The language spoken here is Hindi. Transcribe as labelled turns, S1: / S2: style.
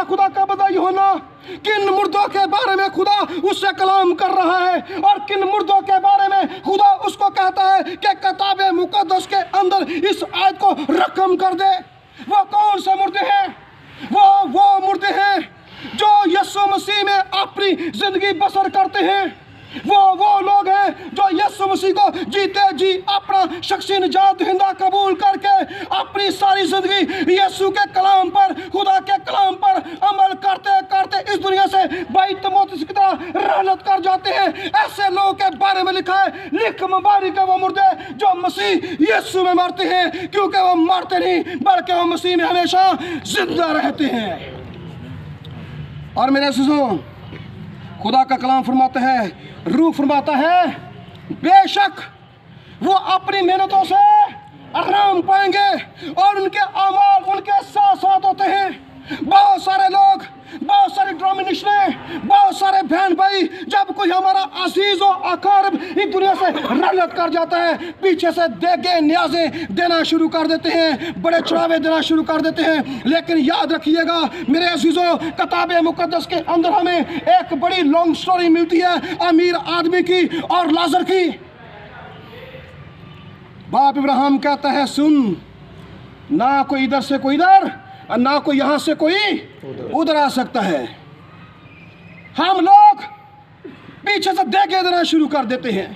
S1: क्या खुदा का बंदा यूहन्ना किन मुर्दों के बारे में खुदा उससे कलाम कर रहा है और किन मुर्दों के बारे में खुदा उसको कहता है कि किताब मुकद्दस के अंदर इस आयत को रकम कर दे। वो कौन से मुर्दे हैं? वो मुर्दे हैं जो यीशु मसीह में अपनी जिंदगी बसर करते हैं। वो लोग हैं जो यीशु मसीह को जीते जी अपना शख्सी निजात दहिंदा कबूल करके अपनी सारी जिंदगी यीशु के कलाम पर, खुदा के कलाम पर अमल करते करते इस दुनिया से बैत मौत की तरह रहलत कर जाते हैं। ऐसे लोगों के बारे में लिखा है, लिख मुबारक है वो मुर्दे जो मसीह यीशु में मरते हैं, क्योंकि वो मरते नहीं बल्कि वो मसीह में हमेशा जिंदा रहते हैं। और मेरे अज़ीज़ों, खुदा का कलाम फरमाता है, रूह फरमाता है, बेशक वो अपनी मेहनतों से आराम पाएंगे और उनके अमाल उनके साथ साथ होते हैं। बहुत सारे लोग, बहुत सारे डिनोमिनेशनें, बहुत सारे बहन भाई, जब कोई हमारा अजीज और अकार्ब इस दुनिया से रहलत कर जाता है, पीछे से देगे न्याज़ें देना शुरू कर देते हैं, बड़े चढ़ावे देना शुरू कर देते हैं। लेकिन याद रखिएगा मेरे अजीजों, किताब मुकद्दस के अंदर हमें एक बड़ी लॉन्ग स्टोरी मिलती है अमीर आदमी की और लाजर की। बाप इब्राहिम कहता है, सुन, ना कोई इधर से कोई इधर और ना कोई यहां से कोई उधर आ सकता है। हम लोग पीछे से देखे देना शुरू कर देते हैं।